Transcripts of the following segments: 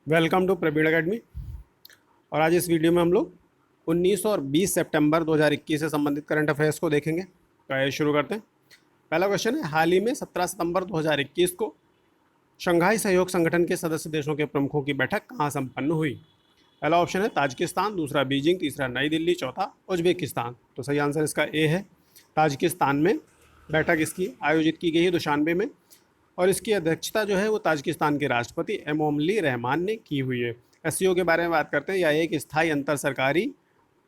Welcome to Praveen academy. और आज इस वीडियो में हम लोग 19 और 20 सितंबर 2021 से संबंधित करंट अफेयर्स को देखेंगे। तो आइए शुरू करते हैं। पहला क्वेश्चन है, हाल ही में 17 सितंबर 2021 को शंघाई सहयोग संगठन के सदस्य देशों के प्रमुखों की बैठक कहाँ संपन्न हुई? पहला ऑप्शन है ताजिकिस्तान, दूसरा बीजिंग, तीसरा नई दिल्ली, चौथा उज्बेकिस्तान। तो सही आंसर इसका ए है, ताजिकिस्तान में बैठक इसकी आयोजित की गई है दुशानबे में। और इसकी अध्यक्षता जो है वो ताजिकिस्तान के राष्ट्रपति एमोमली रहमान ने की हुई है। एससीओ के बारे में बात करते हैं। यह एक स्थायी अंतर सरकारी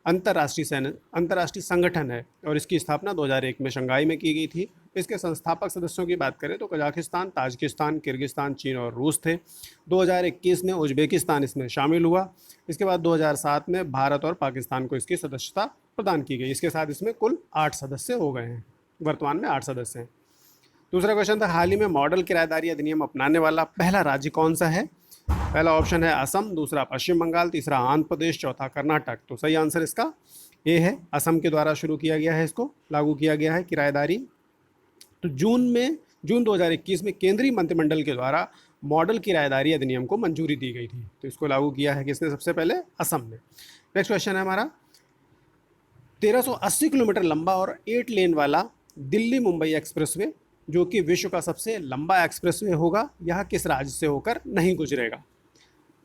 अंतर्राष्ट्रीय संगठन है और इसकी स्थापना 2001 में शंघाई में की गई थी। इसके संस्थापक सदस्यों की बात करें तो कजाकिस्तान, ताजिकिस्तान, किर्गिस्तान, चीन और रूस थे। 2021 में उज्बेकिस्तान इसमें शामिल हुआ। इसके बाद 2007 में भारत और पाकिस्तान को इसकी सदस्यता प्रदान की गई। इसके साथ इसमें कुल 8 सदस्य हो गए हैं। वर्तमान में 8 सदस्य हैं। दूसरा क्वेश्चन था, हाल ही में मॉडल किराएदारी अधिनियम अपनाने वाला पहला राज्य कौन सा है? पहला ऑप्शन है असम, दूसरा पश्चिम बंगाल, तीसरा आंध्र प्रदेश, चौथा कर्नाटक। तो सही आंसर इसका ए है, असम के द्वारा शुरू किया गया है, इसको लागू किया गया है किराएदारी। तो जून 2021 में केंद्रीय मंत्रिमंडल के द्वारा मॉडल किराएदारी अधिनियम को मंजूरी दी गई थी। तो इसको लागू किया है किसने? सबसे पहले असम ने। नेक्स्ट क्वेश्चन है हमारा, 1380 किलोमीटर लंबा और 8 लेन वाला दिल्ली मुंबई एक्सप्रेसवे, जो कि विश्व का सबसे लंबा एक्सप्रेसवे होगा, यह किस राज्य से होकर नहीं गुजरेगा?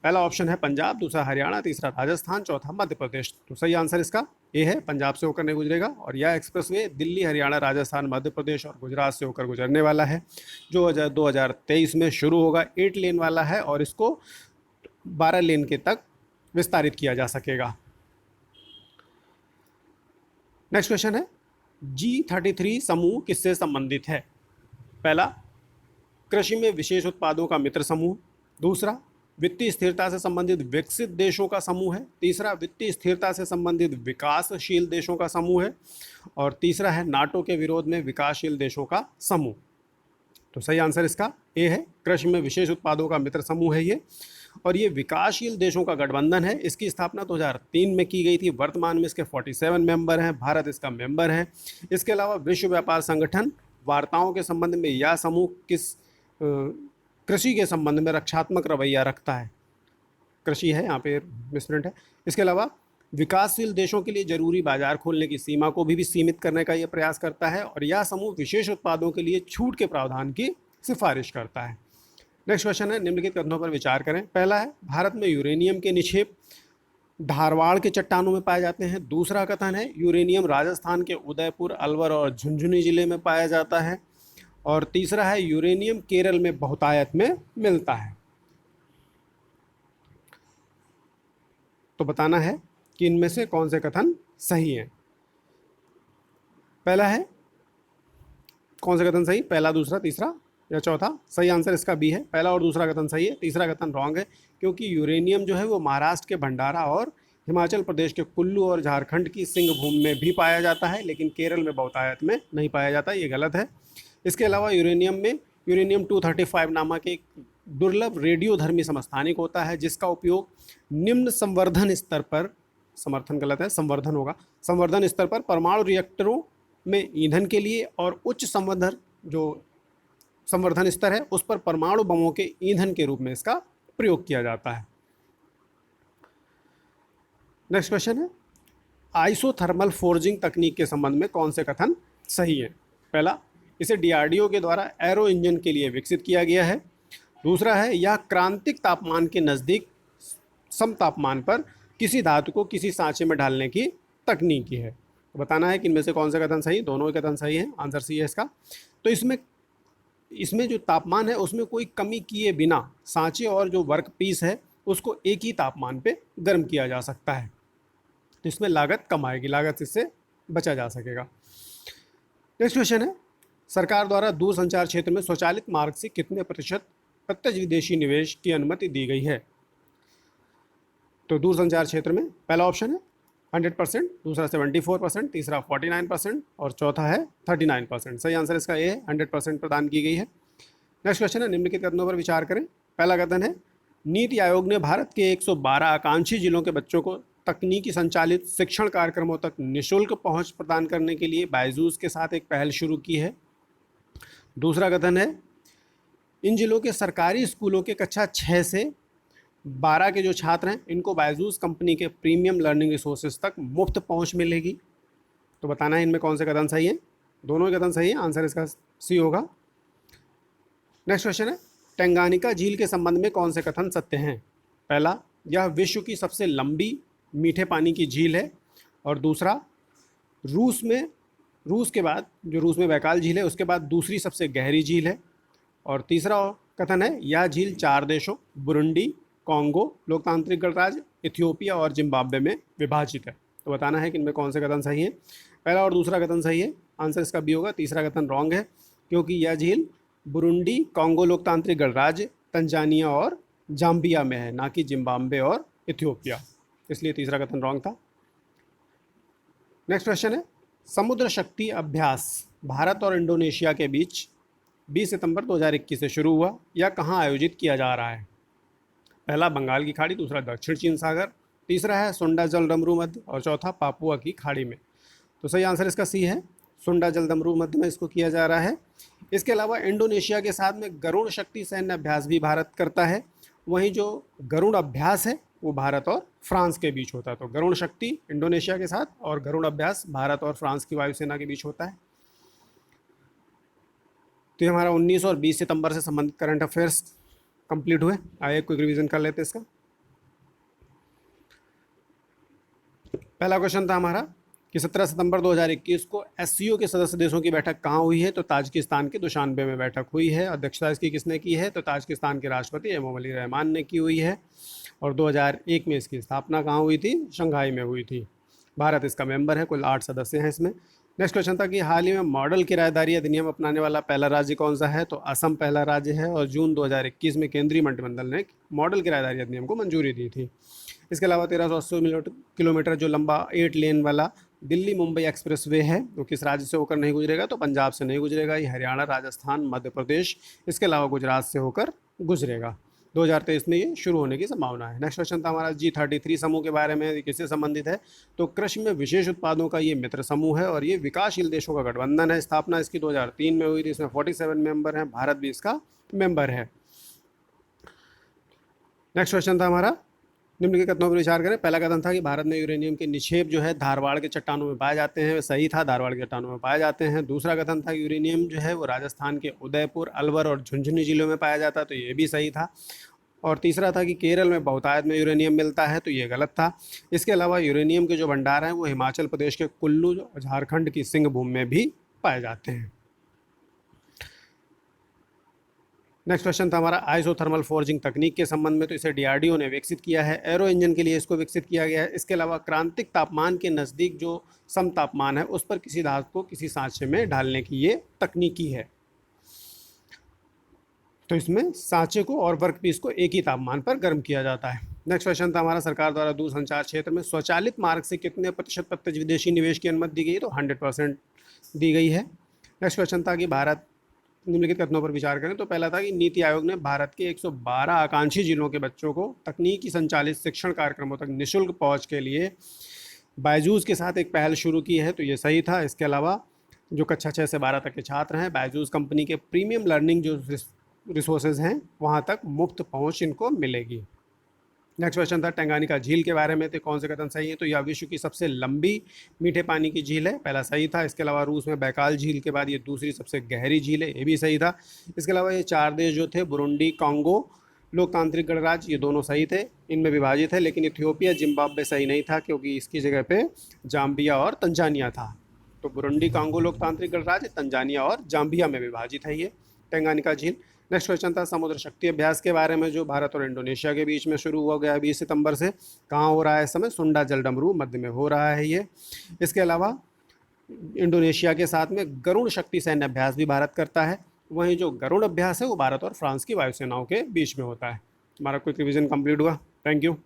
पहला ऑप्शन है पंजाब, दूसरा हरियाणा, तीसरा राजस्थान, चौथा मध्य प्रदेश। तो सही आंसर इसका ए है, पंजाब से होकर नहीं गुजरेगा। और यह एक्सप्रेसवे दिल्ली, हरियाणा, राजस्थान, मध्य प्रदेश और गुजरात से होकर गुजरने वाला है, जो 2023 में शुरू होगा। 8 लेन वाला है और इसको 12 लेन के तक विस्तारित किया जा सकेगा। नेक्स्ट क्वेश्चन है, G33 समूह किससे संबंधित है? पहला, कृषि में विशेष उत्पादों का मित्र समूह। दूसरा, वित्तीय स्थिरता से संबंधित विकसित देशों का समूह है। तीसरा, वित्तीय स्थिरता से संबंधित विकासशील देशों का समूह है। और तीसरा है नाटो के विरोध में विकासशील देशों का समूह। तो सही आंसर इसका ए है, कृषि में विशेष उत्पादों का मित्र समूह है ये। और ये विकासशील देशों का गठबंधन है। इसकी स्थापना 2003 में की गई थी। वर्तमान में इसके 47 मेंबर हैं। भारत इसका मेंबर है। इसके अलावा विश्व व्यापार संगठन वार्ताओं के संबंध में यह समूह कृषि के संबंध में रक्षात्मक रवैया रखता है। कृषि है यहाँ पे मिसप्रिंट है। इसके अलावा विकासशील देशों के लिए जरूरी बाजार खोलने की सीमा को भी सीमित करने का यह प्रयास करता है। और यह समूह विशेष उत्पादों के लिए छूट के प्रावधान की सिफारिश करता है। नेक्स्ट क्वेश्चन है, निम्नलिखित कथनों पर विचार करें। पहला है, भारत में यूरेनियम के निक्षेप धारवाड़ के चट्टानों में पाए जाते हैं। दूसरा कथन है, यूरेनियम राजस्थान के उदयपुर, अलवर और झुंझुनू जिले में पाया जाता है। और तीसरा है, यूरेनियम केरल में बहुतायत में मिलता है। तो बताना है कि इनमें से कौन से कथन सही हैं। पहला है, कौन सा कथन सही? पहला, दूसरा, तीसरा या चौथा? सही आंसर इसका बी है, पहला और दूसरा कथन सही है। तीसरा कथन रॉन्ग है, क्योंकि यूरेनियम जो है वो महाराष्ट्र के भंडारा और हिमाचल प्रदेश के कुल्लू और झारखंड की सिंहभूम में भी पाया जाता है, लेकिन केरल में बहुतायत में नहीं पाया जाता। ये गलत है। इसके अलावा यूरेनियम में यूरेनियम 235 नामक एक दुर्लभ रेडियोधर्मी समस्थानिक होता है, जिसका उपयोग निम्न संवर्धन स्तर पर, समर्थन गलत है, संवर्धन होगा, संवर्धन स्तर पर परमाणु रिएक्टरों में ईंधन के लिए और उच्च संवर्धन स्तर है उस पर परमाणु बमों के ईंधन के रूप में इसका प्रयोग किया जाता है। नेक्स्ट क्वेश्चन है, आइसोथर्मल फोर्जिंग तकनीक के संबंध में कौन से कथन सही है? पहला, इसे डीआरडीओ के द्वारा एरो इंजन के लिए विकसित किया गया है। दूसरा है, यह क्रांतिक तापमान के नज़दीक सम तापमान पर किसी धातु को किसी सांचे में ढालने की तकनीक है। तो बताना है कि इनमें से कौन सा कथन सही? दोनों ही कथन सही है, आंसर सी है इसका। तो इसमें जो तापमान है उसमें कोई कमी किए बिना सांचे और जो वर्क पीस है उसको एक ही तापमान पे गर्म किया जा सकता है। तो इसमें लागत कम आएगी, लागत इससे बचा जा सकेगा। नेक्स्ट क्वेश्चन है, सरकार द्वारा दूरसंचार क्षेत्र में स्वचालित मार्ग से कितने प्रतिशत प्रत्यक्ष विदेशी निवेश की अनुमति दी गई है? तो दूरसंचार क्षेत्र में पहला ऑप्शन है 100%, दूसरा 74%, तीसरा 49% और चौथा है 39%। सही आंसर इसका ए है, 100% प्रदान की गई है। नेक्स्ट क्वेश्चन है, निम्नलिखित कथनों पर विचार करें। पहला कथन है, नीति आयोग ने भारत के 112 आकांक्षी जिलों के बच्चों को तकनीकी संचालित शिक्षण कार्यक्रमों तक निःशुल्क पहुंच प्रदान करने के लिए बायजूस के साथ एक पहल शुरू की है। दूसरा कथन है, इन जिलों के सरकारी स्कूलों के कक्षा 6 से 12 के जो छात्र हैं इनको बायजूस कंपनी के प्रीमियम लर्निंग रिसोर्सेज तक मुफ्त पहुंच मिलेगी। तो बताना है इनमें कौन से कथन सही है। दोनों ही कथन सही है, आंसर इसका सी होगा। नेक्स्ट क्वेश्चन है, टंगानिका झील के संबंध में कौन से कथन सत्य हैं। पहला, यह विश्व की सबसे लंबी मीठे पानी की झील है। और दूसरा, रूस के बाद, जो रूस में बैकाल झील है उसके बाद दूसरी सबसे गहरी झील है। और तीसरा कथन है, यह झील 4 देशों बुरुंडी, कॉन्गो लोकतांत्रिक गणराज्य, इथियोपिया और जिम्बाब्वे में विभाजित है। तो बताना है कि इनमें कौन से कथन सही है। पहला और दूसरा कथन सही है, आंसर इसका बी होगा। तीसरा कथन रॉन्ग है, क्योंकि यह झील बुरुंडी, कॉन्गो लोकतांत्रिक गणराज्य, तंजानिया और जाम्बिया में है, ना कि जिम्बाब्वे और इथियोपिया, इसलिए तीसरा कथन रॉन्ग था। नेक्स्ट क्वेश्चन है, समुद्र शक्ति अभ्यास भारत और इंडोनेशिया के बीच 20 सितंबर 2021 से शुरू हुआ। यह कहाँ आयोजित किया जा रहा है। पहला, बंगाल की खाड़ी, दूसरा दक्षिण चीन सागर, तीसरा है सुंडा जल डमरू मध्य और चौथा पापुआ की खाड़ी में। तो सही आंसर इसका सी है, सुंडा जल डमरू मध्य में इसको किया जा रहा है। इसके अलावा इंडोनेशिया के साथ में गरुड़ शक्ति सैन्य अभ्यास भी भारत करता है। वहीं जो गरुड़ अभ्यास है वो भारत और फ्रांस के बीच होता है। तो गरुड़ शक्ति इंडोनेशिया के साथ और गरुड़ अभ्यास भारत और फ्रांस की वायुसेना के बीच होता है। तो ये हमारा 19 और 20 सितंबर से संबंधित करंट अफेयर्स कंप्लीट हुए। आइए क्विक रिवीजन कर लेते हैं इसका। पहला क्वेश्चन था हमारा कि 17 सितंबर 2021 को एससीओ के सदस्य देशों की बैठक कहाँ हुई है। तो ताजिकिस्तान के दुशानबे में बैठक हुई है। अध्यक्षता इसकी किसने की है। तो ताजिकिस्तान के राष्ट्रपति एमोमली रहमान ने की हुई है। और 2001 में इसकी स्थापना कहाँ हुई थी, शंघाई में हुई थी। भारत इसका मेंबर है, कुल 8 सदस्य हैं इसमें। नेक्स्ट क्वेश्चन था कि हाल ही में मॉडल किराएदारी अधिनियम अपनाने वाला पहला राज्य कौन सा है। तो असम पहला राज्य है और जून 2021 में केंद्रीय मंत्रिमंडल ने मॉडल किराएदारी अधिनियम को मंजूरी दी थी। इसके अलावा 1380 किलोमीटर जो लंबा 8 लेन वाला दिल्ली मुंबई एक्सप्रेस वे है वो किस राज्य से होकर नहीं गुजरेगा। तो पंजाब से नहीं गुजरेगा, ये हरियाणा, राजस्थान, मध्य प्रदेश, इसके अलावा गुजरात से होकर गुजरेगा। 2023 में ये शुरू होने की संभावना है। नेक्स्ट क्वेश्चन था हमारा G33 समूह के बारे में, किससे संबंधित है। तो कृषि में विशेष उत्पादों का ये मित्र समूह है और ये विकासशील देशों का गठबंधन है। स्थापना इसकी 2003 में हुई थी। इसमें 47 मेंबर हैं, भारत भी इसका मेंबर है। नेक्स्ट क्वेश्चन था हमारा, निम्नलिखित कथनों पर विचार करें। पहला कथन था कि भारत में यूरेनियम के निक्षेप जो है धारवाड़ के चट्टानों में पाए जाते हैं, सही था, धारवाड़ के चट्टानों में पाए जाते हैं। दूसरा कथन था कि यूरेनियम जो है वो राजस्थान के उदयपुर, अलवर और झुंझुनू जिलों में पाया जाता है, तो ये भी सही था। और तीसरा था कि केरल में बहुतायत में यूरेनियम मिलता है, तो ये गलत था। इसके अलावा यूरेनियम के जो भंडार हैं वो हिमाचल प्रदेश के कुल्लू, झारखंड की सिंहभूम में भी पाए जाते हैं। नेक्स्ट क्वेश्चन था हमारा आइसोथर्मल फोर्जिंग तकनीक के संबंध में। तो इसे डीआरडीओ ने विकसित किया है, एरो इंजन के लिए इसको विकसित किया गया है। इसके अलावा क्रांतिक तापमान के नज़दीक जो सम तापमान है उस पर किसी धातु को किसी सांचे में ढालने की ये तकनीकी है। तो इसमें सांचे को और वर्कपीस को एक ही तापमान पर गर्म किया जाता है। नेक्स्ट क्वेश्चन था हमारा, सरकार द्वारा दूरसंचार क्षेत्र में स्वचालित मार्ग से कितने प्रतिशत प्रत्यक्ष विदेशी निवेश की अनुमति दी गई। तो 100% दी गई है। नेक्स्ट क्वेश्चन था कि भारत निम्नलिखित कथनों पर विचार करें। तो पहला था कि नीति आयोग ने भारत के 112 आकांक्षी जिलों के बच्चों को तकनीकी संचालित शिक्षण कार्यक्रमों तक निःशुल्क पहुंच के लिए बायजूस के साथ एक पहल शुरू की है, तो ये सही था। इसके अलावा जो कक्षा 6 से 12 तक के छात्र हैं, बायजूस कंपनी के प्रीमियम लर्निंग जो रिसोर्सेज हैं वहाँ तक मुफ्त पहुँच इनको मिलेगी। नेक्स्ट क्वेश्चन था टंगानिका झील के बारे में, तो कौन से कथन सही है। तो यह विश्व की सबसे लंबी मीठे पानी की झील है, पहला सही था। इसके अलावा रूस में बैकाल झील के बाद ये दूसरी सबसे गहरी झील है, ये भी सही था। इसके अलावा ये 4 देश जो थे बुरुंडी, कॉन्गो लोकतांत्रिक गणराज्य, ये दोनों सही थे, इनमें विभाजित है। लेकिन इथियोपिया, जिम्बाब्वे सही नहीं था, क्योंकि इसकी जगह पे जाम्बिया और तंजानिया था। तो बुरुंडी, कॉन्गो लोकतांत्रिक गणराज्य, तंजानिया और जाम्बिया में विभाजित है ये टंगानिका झील। नेक्स्ट क्वेश्चन था समुद्र शक्ति अभ्यास के बारे में, जो भारत और इंडोनेशिया के बीच में शुरू हुआ गया 20 सितंबर से। कहाँ हो रहा है इस समय, सुंडा जल डमरू मध्य में हो रहा है ये। इसके अलावा इंडोनेशिया के साथ में गरुड़ शक्ति सैन्य अभ्यास भी भारत करता है। वहीं जो गरुड़ अभ्यास है वो भारत और फ्रांस की वायुसेनाओं के बीच में होता है। हमारा क्विक रिवीजन कंप्लीट हुआ। Thank you.